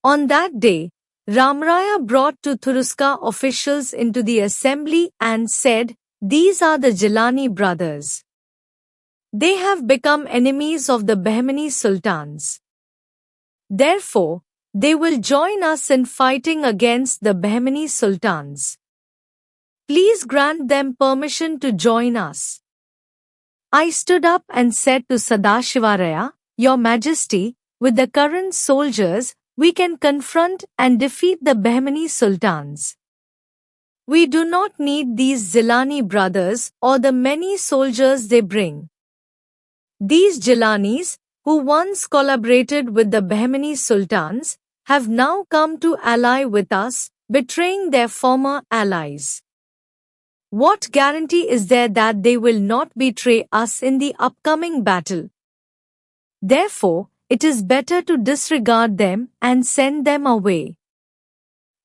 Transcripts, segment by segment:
On that day, Ramraya brought to Turuska officials into the assembly and said, "These are the Jilani brothers. They have become enemies of the Bahmani sultans. Therefore, they will join us in fighting against the Bahmani sultans. Please grant them permission to join us." I stood up and said to Sadashivaraya, "Your Majesty, with the current soldiers, we can confront and defeat the Bahmani sultans. We do not need these Jilani brothers or the many soldiers they bring. These Jilanis, who once collaborated with the Bahmani sultans, have now come to ally with us, betraying their former allies. What guarantee is there that they will not betray us in the upcoming battle? Therefore, it is better to disregard them and send them away."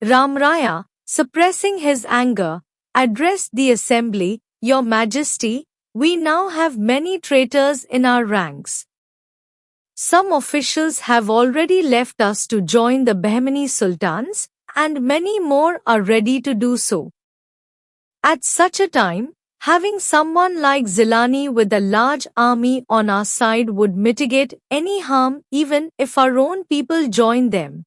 Ramraya, suppressing his anger, addressed the assembly, "Your Majesty, we now have many traitors in our ranks. Some officials have already left us to join the Bahmani sultans, and many more are ready to do so. At such a time, having someone like Jilani with a large army on our side would mitigate any harm even if our own people join them.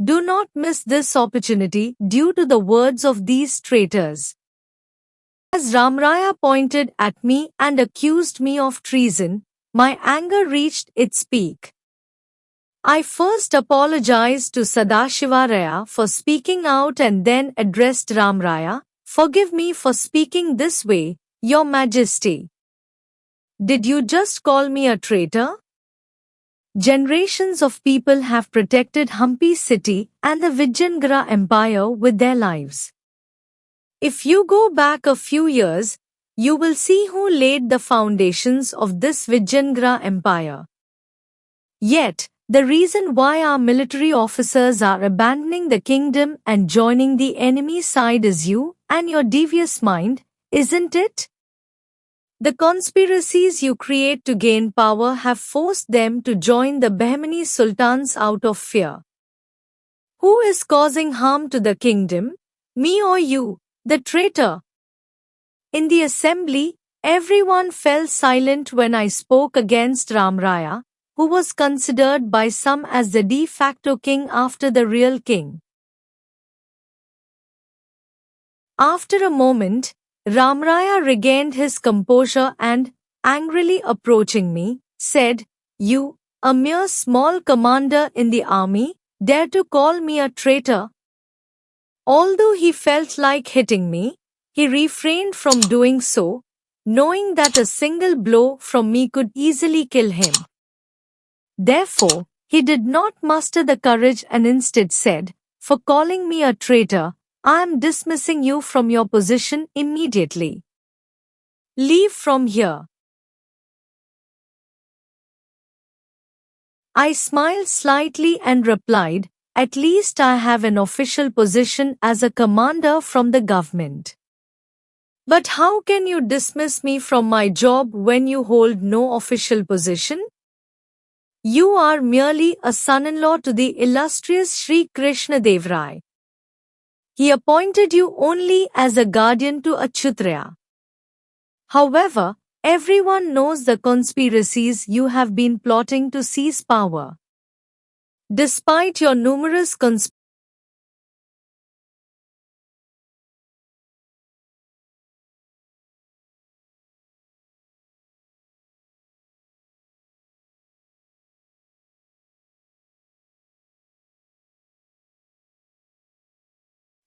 Do not miss this opportunity due to the words of these traitors." As Ramraya pointed at me and accused me of treason, my anger reached its peak. I first apologized to Sadashivaraya for speaking out and then addressed Ramraya, "Forgive me for speaking this way, Your Majesty. Did you just call me a traitor? Generations of people have protected Hampi city and the Vijayanagara Empire with their lives. If you go back a few years, you will see who laid the foundations of this Vijayanagara Empire. Yet, the reason why our military officers are abandoning the kingdom and joining the enemy side is you and your devious mind, isn't it? The conspiracies you create to gain power have forced them to join the Bahmani sultans out of fear. Who is causing harm to the kingdom, me or you, the traitor?" In the assembly, everyone fell silent when I spoke against Ramraya, who was considered by some as the de facto king after the real king. After a moment, Ramraya regained his composure and, angrily approaching me, said, "You, a mere small commander in the army, dare to call me a traitor?" Although he felt like hitting me, he refrained from doing so, knowing that a single blow from me could easily kill him. Therefore, he did not muster the courage and instead said, "For calling me a traitor, I am dismissing you from your position immediately. Leave from here." I smiled slightly and replied, "At least I have an official position as a commander from the government. But how can you dismiss me from my job when you hold no official position? You are merely a son-in-law to the illustrious Sri Krishna Dev Rai. He appointed you only as a guardian to Achyutraya. However, everyone knows the conspiracies you have been plotting to seize power. Despite your numerous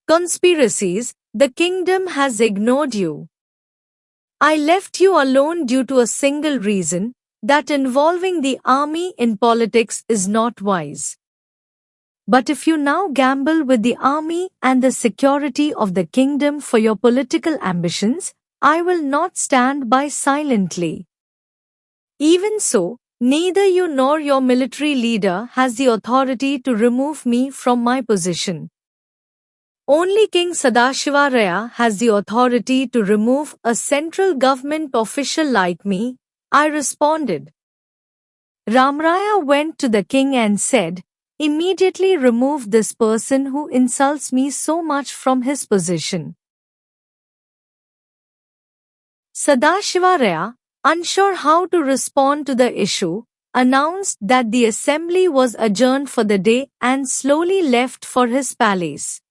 conspiracies, the kingdom has ignored you. I left you alone due to a single reason, that involving the army in politics is not wise. But if you now gamble with the army and the security of the kingdom for your political ambitions, I will not stand by silently. Even so, neither you nor your military leader has the authority to remove me from my position. Only King Sadashivaraya has the authority to remove a central government official like me," I responded. Ramraya went to the king and said, Immediately remove this person who insults me so much from his position. Sadashiva, unsure how to respond to the issue, announced that the assembly was adjourned for the day and slowly left for his palace.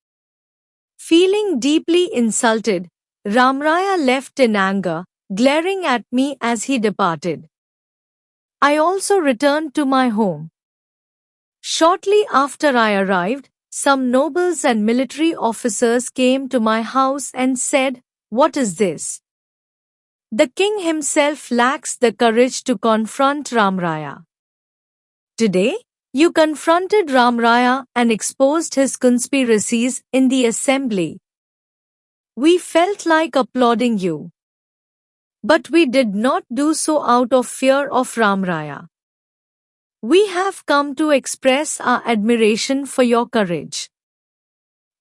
Feeling deeply insulted, Ramraya left in anger, glaring at me as he departed. I also returned to my home. Shortly after I arrived, some nobles and military officers came to my house and said, "What is this?" The king himself lacks the courage to confront Ramraya. Today, you confronted Ramraya and exposed his conspiracies in the assembly. We felt like applauding you. But we did not do so out of fear of Ramraya. We have come to express our admiration for your courage.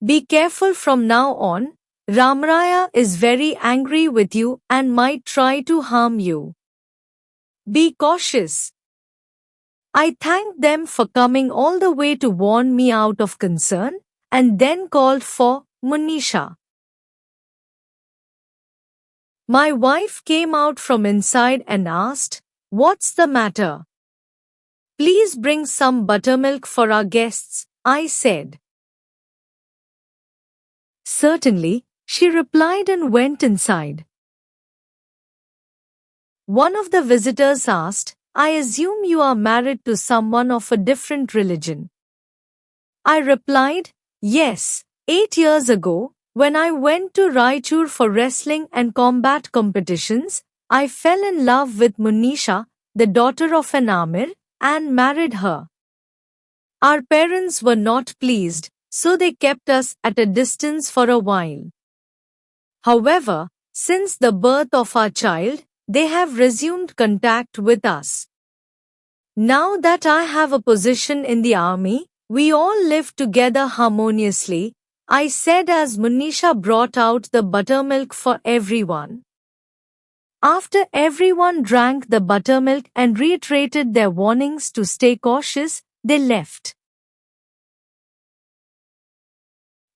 Be careful from now on. Ramraya is very angry with you and might try to harm you. Be cautious. I thanked them for coming all the way to warn me out of concern, and then called for Munisha. My wife came out from inside and asked, "What's the matter?" "Please bring some buttermilk for our guests," I said. "Certainly," she replied and went inside. One of the visitors asked, "I assume you are married to someone of a different religion." I replied, "Yes, 8 years ago, when I went to Raichur for wrestling and combat competitions, I fell in love with Munisha, the daughter of an Amir, and married her. Our parents were not pleased, so they kept us at a distance for a while. However, since the birth of our child, they have resumed contact with us. Now that I have a position in the army, we all live together harmoniously," I said as Munisha brought out the buttermilk for everyone. After everyone drank the buttermilk and reiterated their warnings to stay cautious, they left.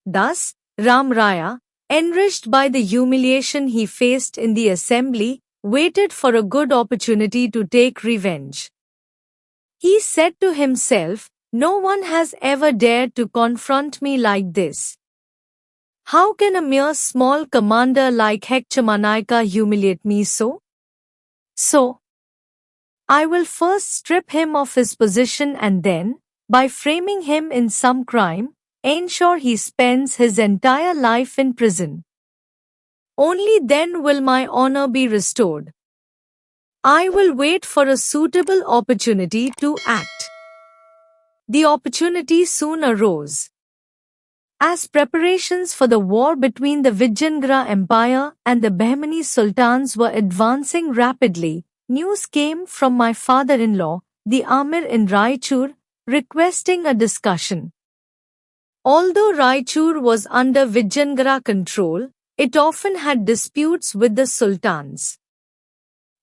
Thus, Ramraya, enraged by the humiliation he faced in the assembly, waited for a good opportunity to take revenge. He said to himself, "No one has ever dared to confront me like this. How can a mere small commander like Hekchamanayaka humiliate me so? So, I will first strip him of his position and then, by framing him in some crime, ensure he spends his entire life in prison. Only then will my honor be restored. I will wait for a suitable opportunity to act." The opportunity soon arose. As preparations for the war between the Vijayanagara Empire and the Bahmani Sultans were advancing rapidly, news came from my father-in-law, the Amir in Raichur, requesting a discussion. Although Raichur was under Vijayanagara control, it often had disputes with the sultans.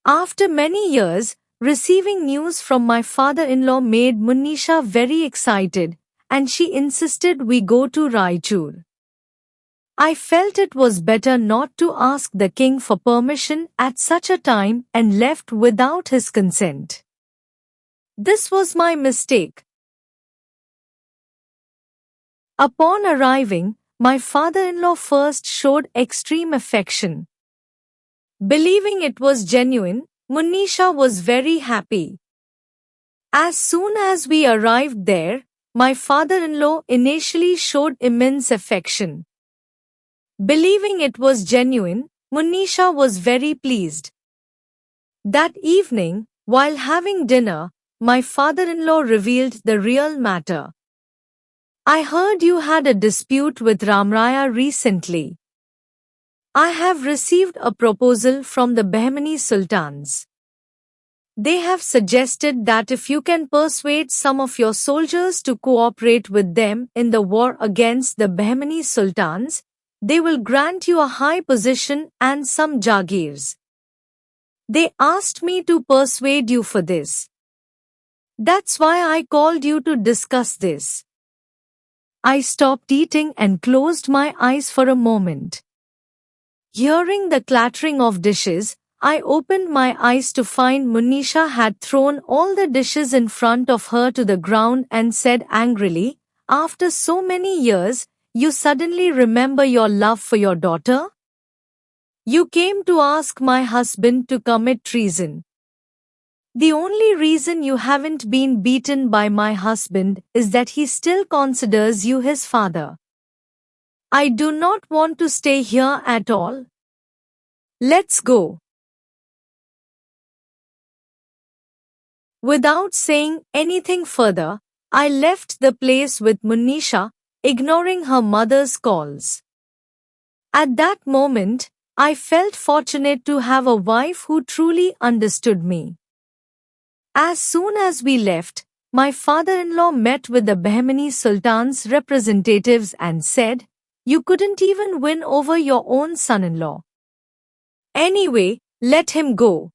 After many years, receiving news from my father-in-law made Munisha very excited, and she insisted we go to Raichur. I felt it was better not to ask the king for permission at such a time and left without his consent. This was my mistake. Upon arriving, my father-in-law first showed extreme affection. Believing it was genuine, Munisha was very happy. As soon as we arrived there, my father-in-law initially showed immense affection. Believing it was genuine, Munisha was very pleased. That evening, while having dinner, my father-in-law revealed the real matter. "I heard you had a dispute with Ramraya recently. I have received a proposal from the Bahmani Sultans. They have suggested that if you can persuade some of your soldiers to cooperate with them in the war against the Bahmani Sultans, they will grant you a high position and some jagirs. They asked me to persuade you for this. That's why I called you to discuss this. I stopped eating and closed my eyes for a moment. Hearing the clattering of dishes, I opened my eyes to find Munisha had thrown all the dishes in front of her to the ground and said angrily, "After so many years, you suddenly remember your love for your daughter? You came to ask my husband to commit treason. The only reason you haven't been beaten by my husband is that he still considers you his father. I do not want to stay here at all. Let's go." Without saying anything further, I left the place with Munisha, ignoring her mother's calls. At that moment, I felt fortunate to have a wife who truly understood me. As soon as we left, my father-in-law met with the Bahmani Sultan's representatives and said, "You couldn't even win over your own son-in-law. Anyway, let him go."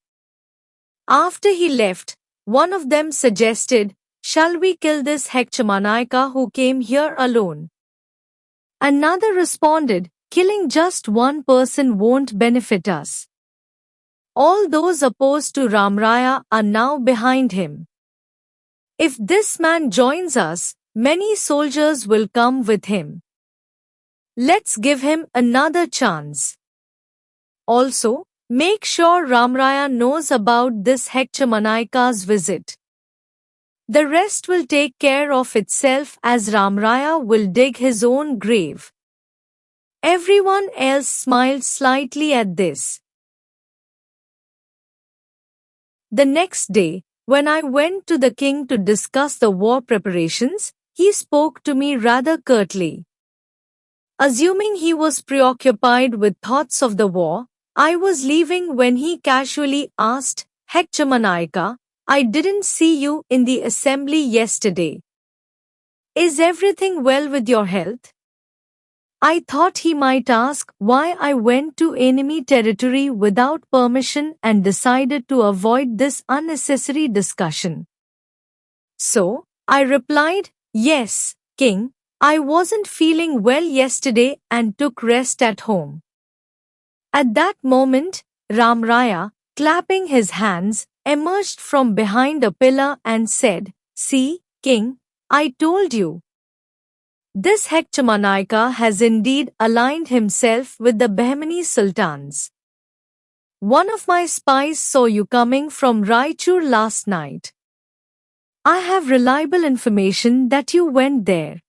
After he left, one of them suggested, "Shall we kill this Hekchemanaika who came here alone?" Another responded, "Killing just one person won't benefit us. All those opposed to Ramraya are now behind him. If this man joins us, many soldiers will come with him. Let's give him another chance. Also, make sure Ramraya knows about this Hekchemanaika's visit. The rest will take care of itself as Ramraya will dig his own grave." Everyone else smiled slightly at this. The next day, when I went to the king to discuss the war preparations, he spoke to me rather curtly. Assuming he was preoccupied with thoughts of the war, I was leaving when he casually asked, "Hekchemanaika, I didn't see you in the assembly yesterday. Is everything well with your health?" I thought he might ask why I went to enemy territory without permission and decided to avoid this unnecessary discussion. So, I replied, "Yes, King, I wasn't feeling well yesterday and took rest at home." At that moment, Ramraya, clapping his hands, emerged from behind a pillar and said, "See, King, I told you. This Hekchemanaika has indeed aligned himself with the Bahmani sultans. One of my spies saw you coming from Raichur last night. I have reliable information that you went there."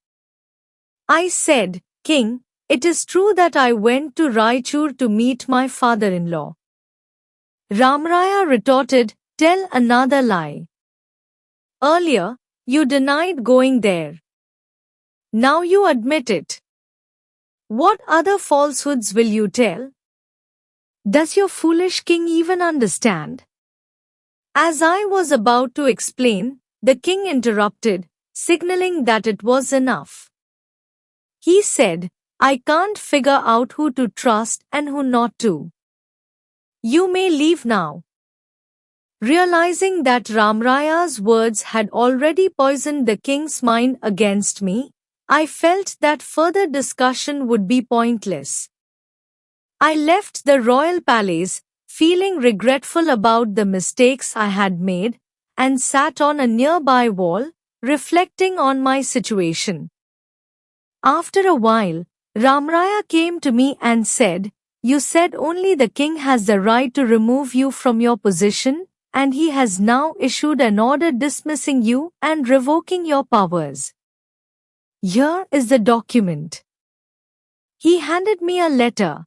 I said, "King, it is true that I went to Raichur to meet my father-in-law." Ramraya retorted, "Tell another lie. Earlier, you denied going there. Now you admit it. What other falsehoods will you tell? Does your foolish king even understand?" As I was about to explain, the king interrupted, signaling that it was enough. He said, "I can't figure out who to trust and who not to. You may leave now." Realizing that Ramraya's words had already poisoned the king's mind against me, I felt that further discussion would be pointless. I left the royal palace, feeling regretful about the mistakes I had made, and sat on a nearby wall, reflecting on my situation. After a while, Ramraya came to me and said, "You said only the king has the right to remove you from your position, and he has now issued an order dismissing you and revoking your powers. Here is the document." He handed me a letter.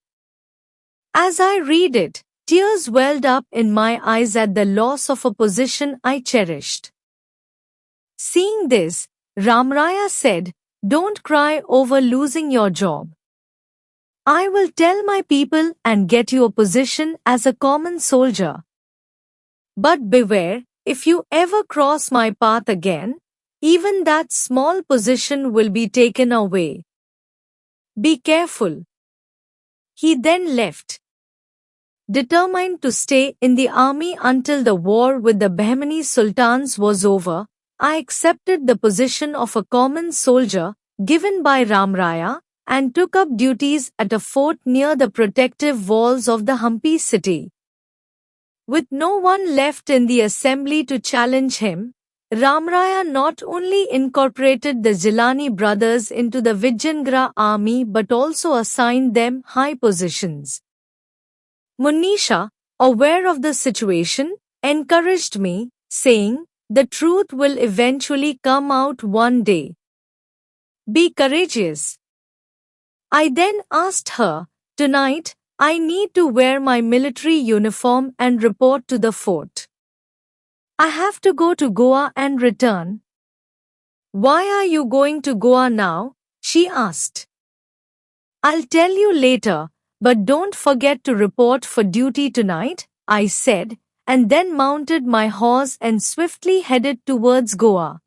As I read it, tears welled up in my eyes at the loss of a position I cherished. Seeing this, Ramraya said, "Don't cry over losing your job. I will tell my people and get you a position as a common soldier. But beware, if you ever cross my path again, even that small position will be taken away. Be careful." He then left, determined to stay in the army until the war with the Bahmani sultans was over, I accepted the position of a common soldier given by Ramraya and took up duties at a fort near the protective walls of the Hampi city. With no one left in the assembly to challenge him, Ramraya not only incorporated the Jilani brothers into the Vijayanagara army but also assigned them high positions. Munisha, aware of the situation, encouraged me, saying, "The truth will eventually come out one day. Be courageous." I then asked her, "Tonight, I need to wear my military uniform and report to the fort. I have to go to Goa and return." "Why are you going to Goa now?" she asked. "I'll tell you later, but don't forget to report for duty tonight," I said, and then mounted my horse and swiftly headed towards Goa.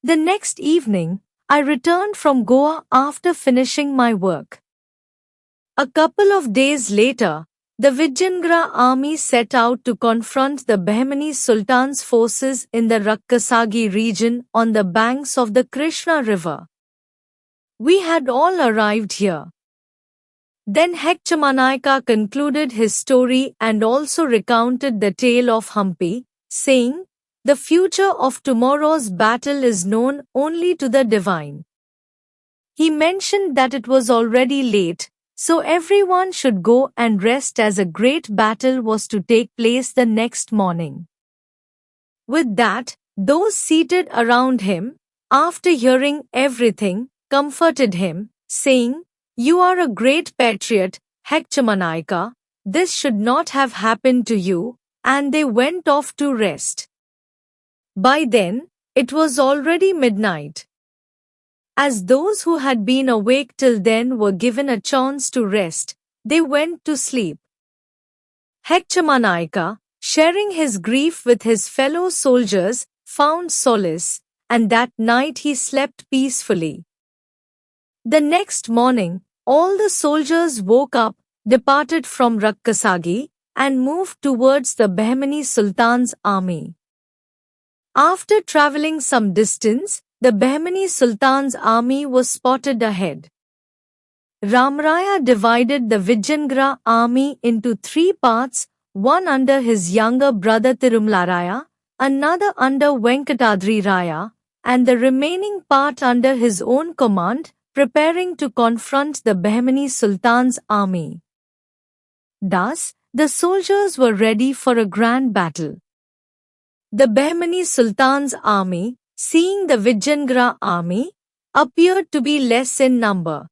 The next evening, I returned from Goa after finishing my work. A couple of days later, the Vijayanagara army set out to confront the Bahmani Sultan's forces in the Rakkasagi region on the banks of the Krishna river. We had all arrived here. Then Hekchamanayaka concluded his story and also recounted the tale of Hampi, saying, "The future of tomorrow's battle is known only to the divine." He mentioned that it was already late, so everyone should go and rest as a great battle was to take place the next morning. With that, those seated around him, after hearing everything, comforted him, saying, "You are a great patriot, Hekchamanayaka. This should not have happened to you," and they went off to rest. By then, it was already midnight. As those who had been awake till then were given a chance to rest, they went to sleep. Hekchamanayaka, sharing his grief with his fellow soldiers, found solace, and that night he slept peacefully. The next morning, all the soldiers woke up, departed from Rakkasagi, and moved towards the Bahmani Sultan's army. After traveling some distance, the Bahmani Sultan's army was spotted ahead. Ramraya divided the Vijayanagara army into three parts, one under his younger brother Tirumalaraya, another under Venkatadri Raya, and the remaining part under his own command, preparing to confront the Bahmani Sultan's army. Thus, the soldiers were ready for a grand battle. The Bahmani Sultan's army, seeing the Vijayanagara army, appeared to be less in number.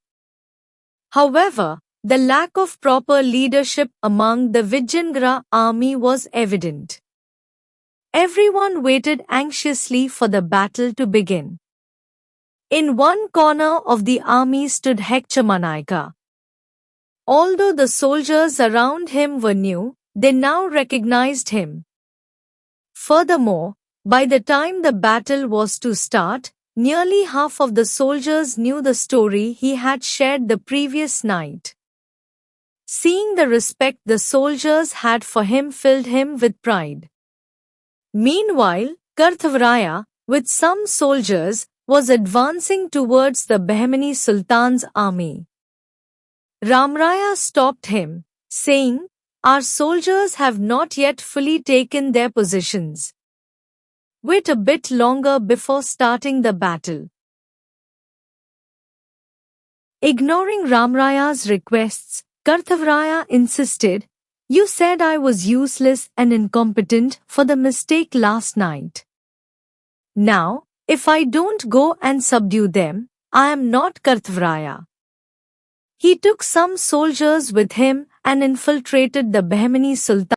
However, the lack of proper leadership among the Vijayanagara army was evident. Everyone waited anxiously for the battle to begin. In one corner of the army stood Hekchamanayaka. Although the soldiers around him were new, they now recognized him. Furthermore, by the time the battle was to start, nearly half of the soldiers knew the story he had shared the previous night. Seeing the respect the soldiers had for him filled him with pride. Meanwhile, Karthavaraya, with some soldiers, was advancing towards the Bahmani Sultan's army. Ramraya stopped him, saying, "Our soldiers have not yet fully taken their positions. Wait a bit longer before starting the battle." Ignoring Ramraya's requests, Karthavaraya insisted, "You said I was useless and incompetent for the mistake last night. Now, if I don't go and subdue them, I am not Karthavaraya." He took some soldiers with him and infiltrated the Bahmani Sultan.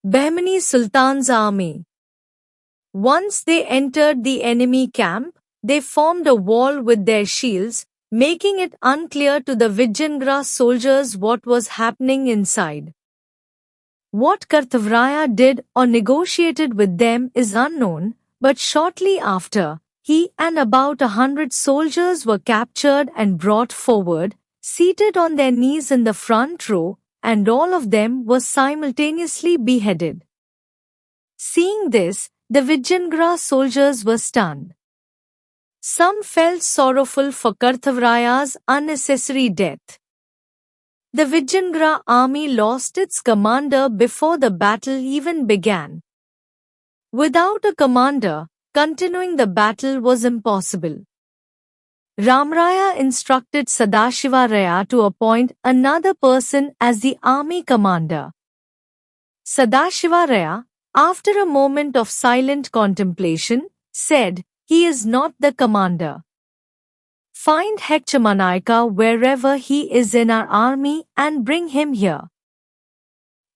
Bahmani Sultan's army. Once they entered the enemy camp, they formed a wall with their shields, making it unclear to the Vijayanagara soldiers what was happening inside. What Karthavaraya did or negotiated with them is unknown, but shortly after, he and about 100 soldiers were captured and brought forward, seated on their knees in the front row, and all of them were simultaneously beheaded. Seeing this, the Vijayanagra soldiers were stunned. Some felt sorrowful for Karthavaraya's unnecessary death. The Vijayanagra army lost its commander before the battle even began. Without a commander, continuing the battle was impossible. Ramraya instructed Sadashiva Raya to appoint another person as the army commander. Sadashiva Raya, after a moment of silent contemplation, said, "He is not the commander. Find Hekchamanayaka wherever he is in our army and bring him here."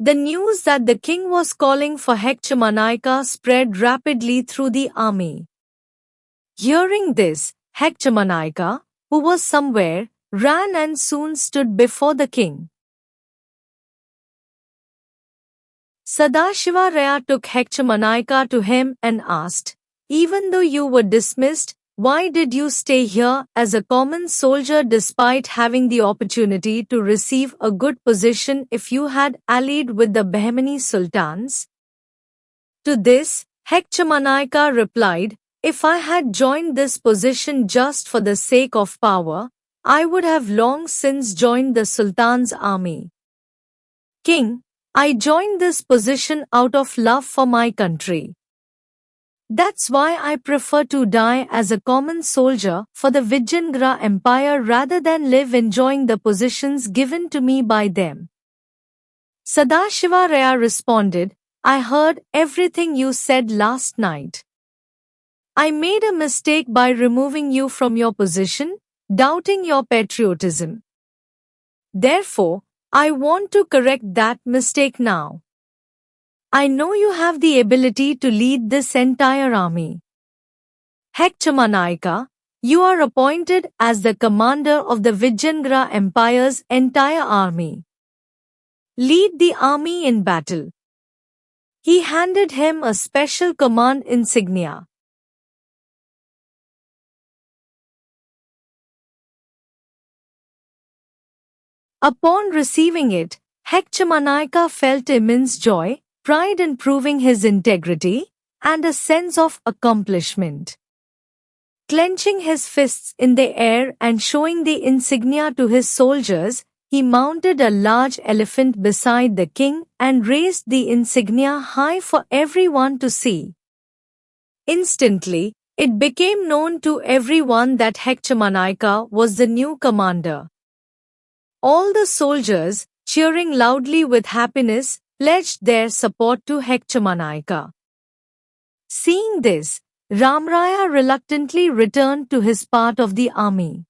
The news that the king was calling for Hekchamanayaka spread rapidly through the army. Hearing this, Hekchamanayaka, who was somewhere, ran and soon stood before the king. Sadashiva Raya took Hekchamanayaka to him and asked, "Even though you were dismissed, why did you stay here as a common soldier despite having the opportunity to receive a good position if you had allied with the Bahmani sultans?" To this, Hekchamanayaka replied, "If I had joined this position just for the sake of power, I would have long since joined the sultan's army. King, I joined this position out of love for my country. That's why I prefer to die as a common soldier for the Vijayanagra Empire rather than live enjoying the positions given to me by them." Sadashiva Raya responded, "I heard everything you said last night. I made a mistake by removing you from your position, doubting your patriotism. Therefore, I want to correct that mistake now. I know you have the ability to lead this entire army. Hekchamanayaka, you are appointed as the commander of the Vijayanagra Empire's entire army. Lead the army in battle." He handed him a special command insignia. Upon receiving it, Hekchamanayaka felt immense joy, pride in proving his integrity, and a sense of accomplishment. Clenching his fists in the air and showing the insignia to his soldiers, he mounted a large elephant beside the king and raised the insignia high for everyone to see. Instantly, it became known to everyone that Hekchamanayaka was the new commander. All the soldiers, cheering loudly with happiness, pledged their support to Hekchamanayaka. Seeing this, Ramraya reluctantly returned to his part of the army.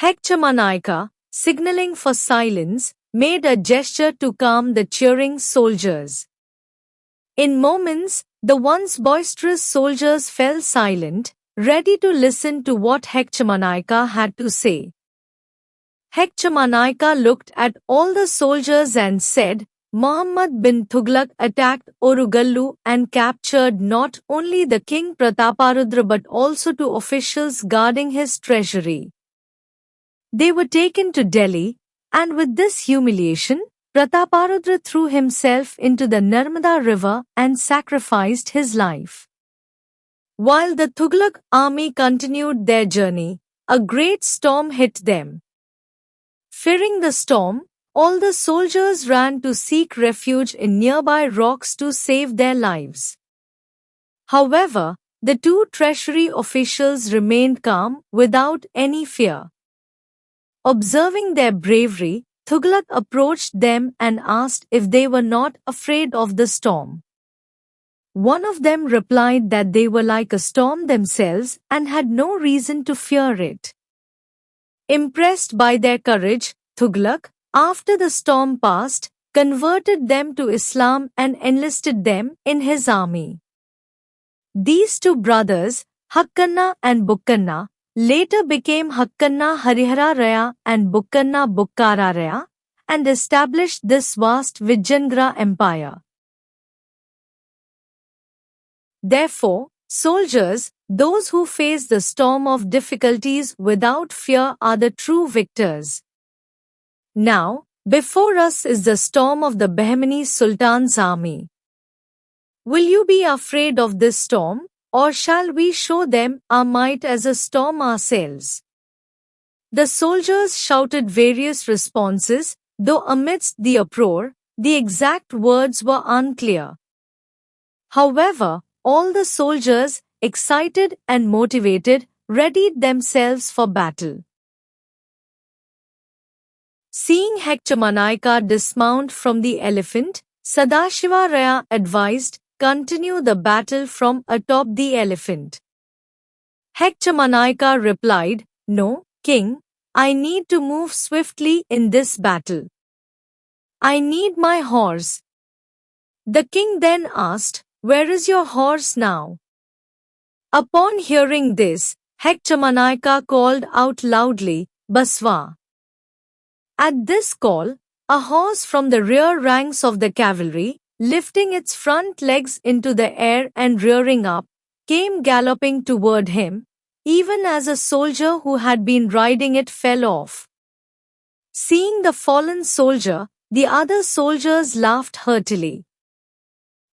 Hekchamanayaka, signaling for silence, made a gesture to calm the cheering soldiers. In moments, the once boisterous soldiers fell silent, ready to listen to what Hekchamanayaka had to say. Hekchamanayaka looked at all the soldiers and said, "Muhammad bin Tughlaq attacked Orugallu and captured not only the king Prataparudra but also two officials guarding his treasury. They were taken to Delhi, and with this humiliation, Prataparudra threw himself into the Narmada river and sacrificed his life." While the Tughlaq army continued their journey, a great storm hit them. Fearing the storm, all the soldiers ran to seek refuge in nearby rocks to save their lives. However, the two treasury officials remained calm without any fear. Observing their bravery, Tughlaq approached them and asked if they were not afraid of the storm. One of them replied that they were like a storm themselves and had no reason to fear it. Impressed by their courage, Tughlaq, after the storm passed, converted them to Islam and enlisted them in his army. These two brothers, Hakkanna and Bukkanna, later became Hakkanna Harihara Raya and Bukkanna Bukkara Raya, and established this vast Vijayanagra Empire. Therefore, soldiers, those who face the storm of difficulties without fear are the true victors. Now, before us is the storm of the Bahmani Sultan's army. Will you be afraid of this storm, or shall we show them our might as a storm ourselves? The soldiers shouted various responses, though amidst the uproar, the exact words were unclear. However, all the soldiers, excited and motivated, readied themselves for battle. Seeing Hekchamanayaka dismount from the elephant, Sadashiva Raya advised, continue the battle from atop the elephant. Hekchamanayaka replied, no, king, I need to move swiftly in this battle. I need my horse. The king then asked, where is your horse now? Upon hearing this, Hekchamanayaka called out loudly, Baswa. At this call, a horse from the rear ranks of the cavalry, lifting its front legs into the air and rearing up, came galloping toward him, even as a soldier who had been riding it fell off. Seeing the fallen soldier, the other soldiers laughed heartily.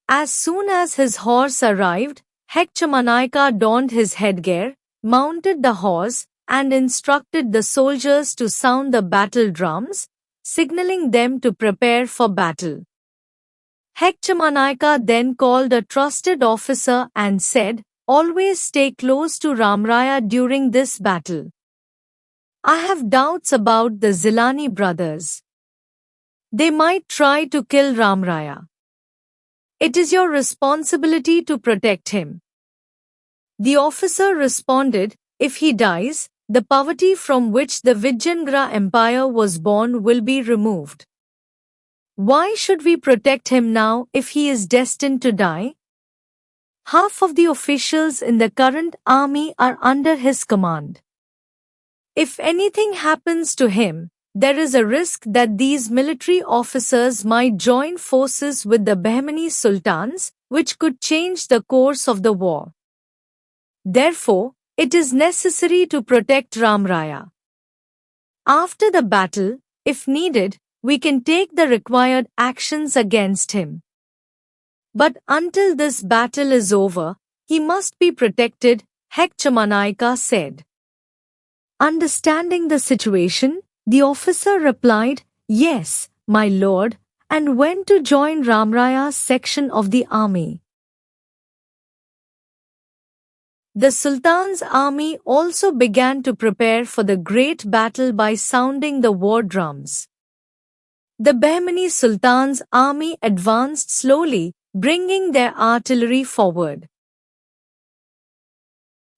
As soon as his horse arrived, Hekchamanayaka donned his headgear, mounted the horse, and instructed the soldiers to sound the battle drums, signaling them to prepare for battle. Hekchamanayaka then called a trusted officer and said, always stay close to Ramraya during this battle. I have doubts about the Zilani brothers. They might try to kill Ramraya. It is your responsibility to protect him. The officer responded, if he dies, the poverty from which the Vijayanagara Empire was born will be removed. Why should we protect him now if he is destined to die? Half of the officials in the current army are under his command. If anything happens to him, there is a risk that these military officers might join forces with the Bahmani sultans, which could change the course of the war. Therefore, it is necessary to protect Ramraya. After the battle, if needed, we can take the required actions against him. But until this battle is over, he must be protected, Hekchamanayaka said. Understanding the situation, the officer replied, yes, my lord, and went to join Ramraya's section of the army. The Sultan's army also began to prepare for the great battle by sounding the war drums. The Bahmani Sultan's army advanced slowly, bringing their artillery forward.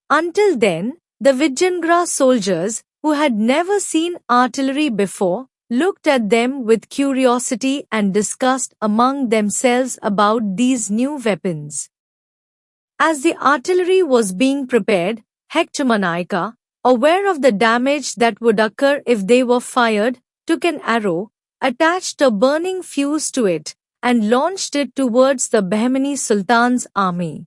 Until then, the Vijayanagara soldiers, who had never seen artillery before, looked at them with curiosity and discussed among themselves about these new weapons. As the artillery was being prepared, Hekchamanayaka, aware of the damage that would occur if they were fired, took an arrow, attached a burning fuse to it, and launched it towards the Bahmani Sultan's army.